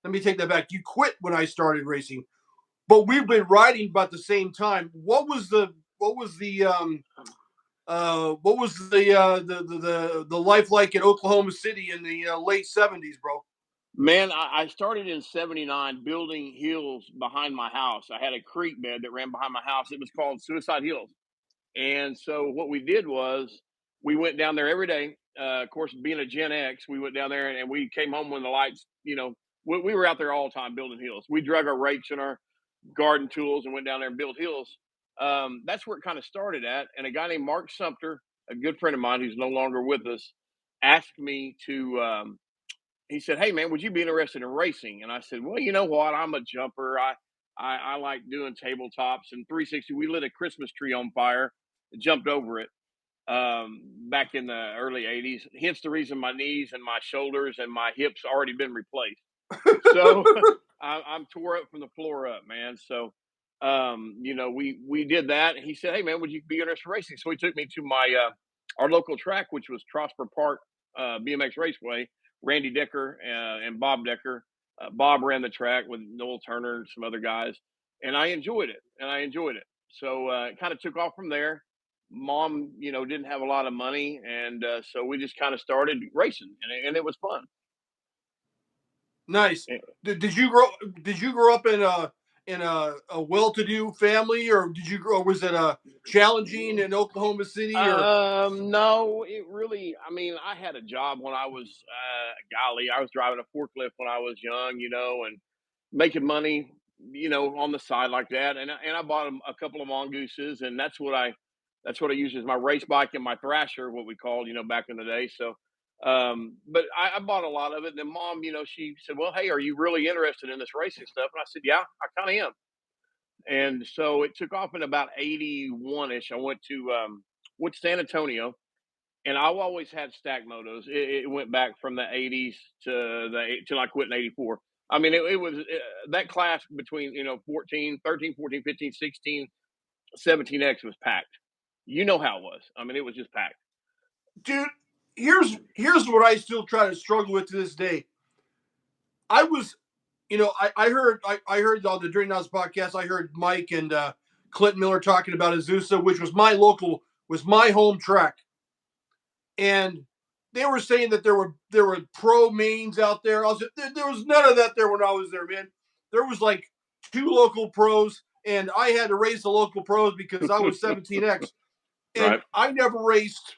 let me take that back. You quit when I started racing, but we've been riding about the same time. What was the life like in Oklahoma City in the late '70s, bro? Man, I started in '79 building hills behind my house. I had a creek bed that ran behind my house. It was called Suicide Hills. And so what we did was we went down there every day. Of course, being a Gen X, we went down there and we came home when the lights, we were out there all the time building hills. We drug our rakes and our garden tools and went down there and built hills. That's where it kind of started at. And a guy named Mark Sumter, a good friend of mine who's no longer with us, asked me to, he said, "Hey, man, would you be interested in racing?" And I said, "Well, you know what? I'm a jumper. I like doing tabletops and 360. We lit a Christmas tree on fire, jumped over it back in the early '80s. Hence the reason my knees and my shoulders and my hips already been replaced. So I'm tore up from the floor up, man. So we did that. And he said, "Hey, man, would you be interested in racing?" So he took me to my our local track, which was Trosper Park BMX Raceway. Randy Decker and Bob Decker. Bob ran the track with Noel Turner and some other guys, and I enjoyed it. So it kind of took off from there. Mom, didn't have a lot of money, and so we just kind of started racing, and it was fun. Nice. Did you grow up in a well-to-do family, or was it challenging in Oklahoma City? Or No, it really. I mean, I had a job when I was I was driving a forklift when I was young, and making money, on the side like that. And I bought a couple of mongooses, and that's what I used as my race bike and my thrasher, what we called, back in the day. So, but I bought a lot of it. And then mom, she said, "Well, hey, are you really interested in this racing stuff?" And I said, "Yeah, I kind of am." And so it took off in about '81ish. I went to San Antonio, and I've always had stack motos. It went back from the '80s till I quit in '84. I mean, it was that class between 14, 13, 14, 15, 16, 17X was packed. You know how it was. I mean, it was just packed. Dude, here's what I still try to struggle with to this day. I was, I heard on the Dream House podcast, I heard Mike and Clinton Miller talking about Azusa, which was my home track, and they were saying that there were pro mains out there. There was none of that there when I was there, man. There was like 2 local pros, and I had to race the local pros because I was 17X, and Right. I never raced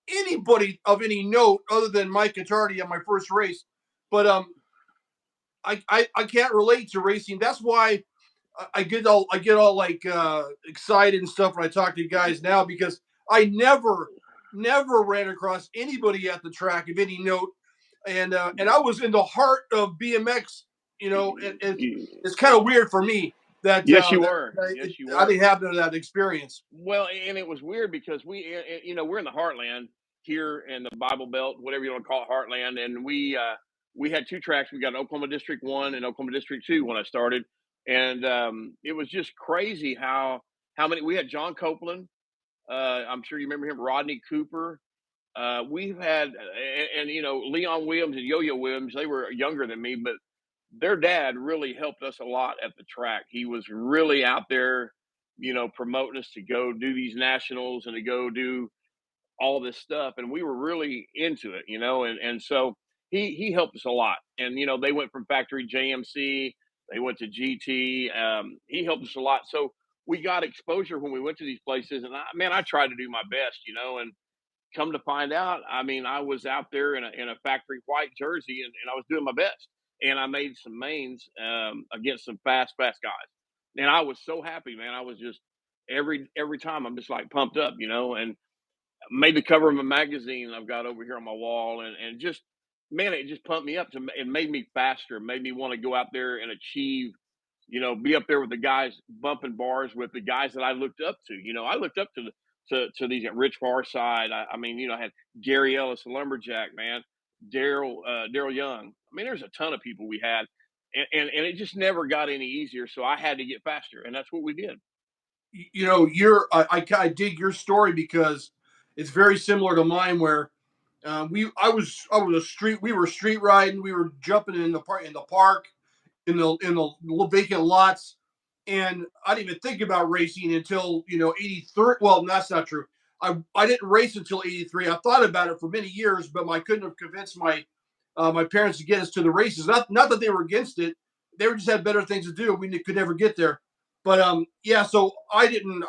anybody of any note other than Mike Attardi on my first race. But I can't relate to racing. That's why I get all like excited and stuff when I talk to you guys now, because I never ran across anybody at the track of any note, and I was in the heart of BMX. It's kind of weird for me that Yes, you were. Yes, you were. I didn't have none of that experience. Well, and it was weird because we're in the heartland here in the Bible Belt, whatever you want to call it, heartland, and we had 2 tracks. We got Oklahoma District 1 and Oklahoma District 2 when I started, and it was just crazy how many we had. John Copeland, I'm sure you remember him. Rodney Cooper. We've had and Leon Williams and Yo-Yo Williams. They were younger than me, but their dad really helped us a lot at the track. He was really out there, promoting us to go do these nationals and to go do all this stuff. And we were really into it, and so he helped us a lot. And, they went from factory JMC, they went to GT. He helped us a lot. So we got exposure when we went to these places. And I tried to do my best, and come to find out, I mean, I was out there in a factory white jersey, and I was doing my best. And I made some mains against some fast guys. And I was so happy, man. I was just every time I'm just like pumped up, and made the cover of a magazine I've got over here on my wall, and just, man, it just pumped me up. It made me faster, made me want to go out there and achieve, be up there with the guys bumping bars with the guys that I looked up to. I looked up to these at Rich Farside. I mean, I had Gary Ellis, Lumberjack, man, Daryl Young. I mean, there's a ton of people we had, and it just never got any easier. So I had to get faster, and that's what we did. I dig your story because it's very similar to mine, where we were street riding, we were jumping in the park, in the little vacant lots. And I didn't even think about racing until, 83. Well, that's not true. I didn't race until 83. I thought about it for many years, but I couldn't have convinced my parents to get us to the races. Not that they were against it. They were just had better things to do. We could never get there. But yeah, so I didn't.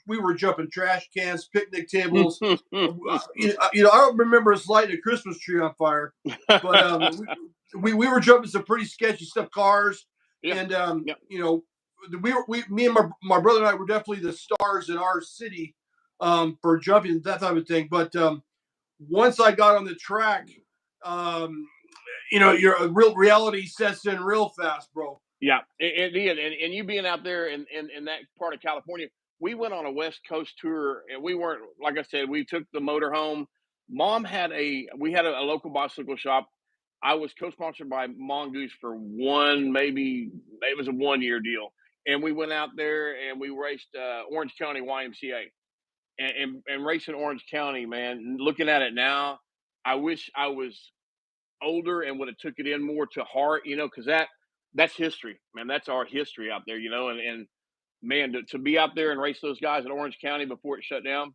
We were jumping trash cans, picnic tables. I don't remember us lighting a Christmas tree on fire, but we were jumping some pretty sketchy stuff, cars, Yeah. and Yeah. me and my brother and I were definitely the stars in our city for jumping, that type of thing. But once I got on the track, um, your real reality sets in real fast, bro. Yeah, it did. And you being out there in that part of California, we went on a West Coast tour, and we weren't, like I said, we took the motor home. We had a local bicycle shop. I was co-sponsored by Mongoose for maybe it was a 1 year deal. And we went out there and we raced Orange County YMCA and racing Orange County, man. Looking at it now, I wish I was older and would have took it in more to heart, because that's history, man. That's our history out there, and man, to be out there and race those guys in Orange County before it shut down,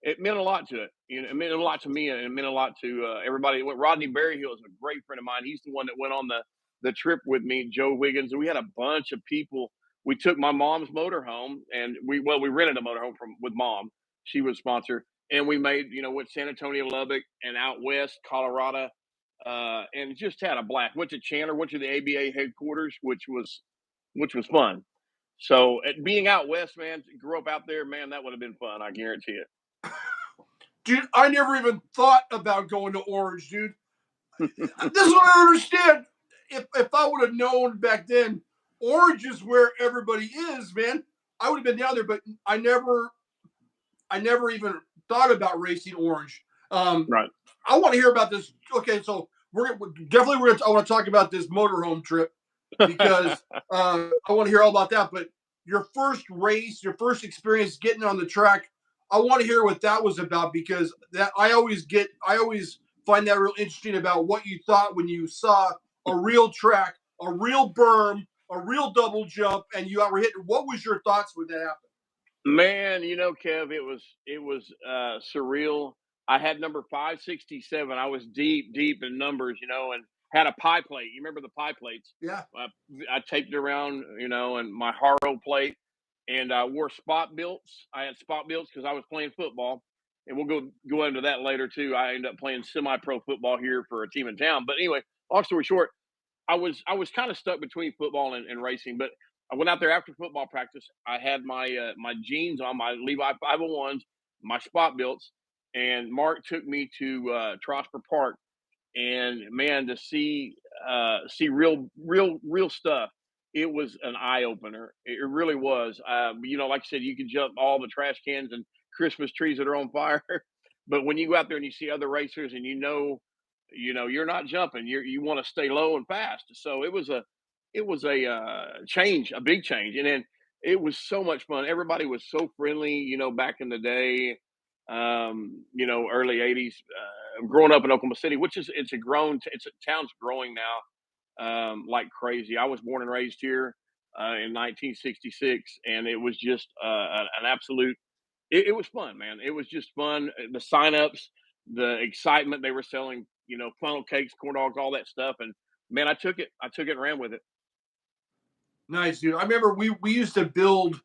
it meant a lot to it. It meant a lot to me, and it meant a lot to everybody. Rodney Berryhill is a great friend of mine. He's the one that went on the trip with me, Joe Wiggins, and we had a bunch of people. We took my mom's motorhome, and we rented a motorhome with mom. She was sponsor, and we made went San Antonio, Lubbock, and out west Colorado, and just had a blast. Went to Chandler, went to the ABA headquarters, which was fun. So being out west, man, grew up out there, man, that would have been fun. I guarantee it. Dude, I never even thought about going to Orange, dude. This is what I understand. If I would have known back then, Orange is where everybody is, man. I would have been down there, but I never even thought about racing Orange. Right. I want to hear about this. Okay, so I want to talk about this motorhome trip because I want to hear all about that. But your first race, your first experience getting on the track, I want to hear what that was about because I always find that real interesting about what you thought when you saw a real track, a real berm, a real double jump, and you were hitting. What was your thoughts when that happened? Man, Kev, it was surreal. I had number 567. I was deep in numbers, and had a pie plate. You remember the pie plates? Yeah. I taped it around, and my Haro plate, and I wore spot belts. I had spot belts because I was playing football, and we'll go into that later too. I ended up playing semi-pro football here for a team in town. But anyway, long story short, I was kind of stuck between football and racing, but I went out there after football practice. I had my jeans on, my Levi 501s, my spot belts, and Mark took me to Trosper Park, and man, to see real stuff. It was an eye opener. It really was. Like I said, you can jump all the trash cans and Christmas trees that are on fire, but when you go out there and you see other racers, and you're not jumping. You want to stay low and fast. So it was a change, a big change, and then it was so much fun. Everybody was so friendly. Back in the day, early '80s. Growing up in Oklahoma City, which is it's a town's growing now like crazy. I was born and raised here in 1966, and it was just an absolute. It was fun, man. It was just fun. The signups, the excitement they were selling, funnel cakes, corn dogs, all that stuff. And man, I took it. I took it and ran with it. Nice, dude. I remember we used to build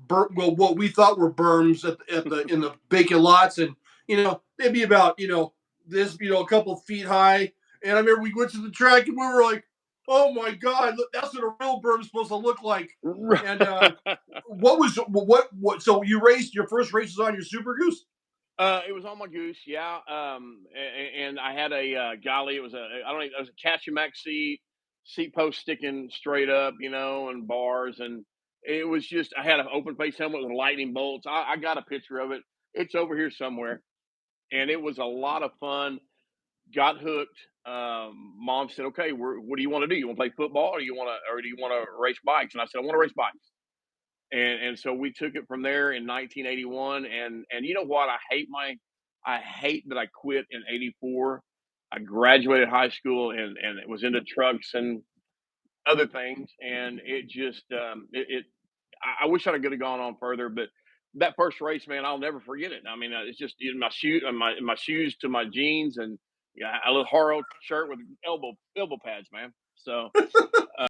what we thought were berms in the vacant lots, and they'd be about this a couple feet high. And I remember we went to the track and we were like, "Oh my god, look, that's what a real berm's supposed to look like." And what was what? So you raced your first race was on your Super Goose? It was on my goose, yeah. And I had a golly, it was I don't know, it was a Cashew seat post sticking straight up, and bars, and it was just I had an open face helmet with lightning bolts. I got a picture of it. It's over here somewhere, and it was a lot of fun. Got hooked. Mom said, "Okay, what do you want to do? You want to play football, or do you want to race bikes?" And I said, "I want to race bikes." And so we took it from there in 1981. And you know what? I hate that I quit in '84. I graduated high school and it was into trucks, and other things, and it just I wish I'd have gone on further, but that first race, man, I'll never forget it. I mean, it's just in my shoes to my jeans, and yeah, a little Haro shirt with elbow pads, man. So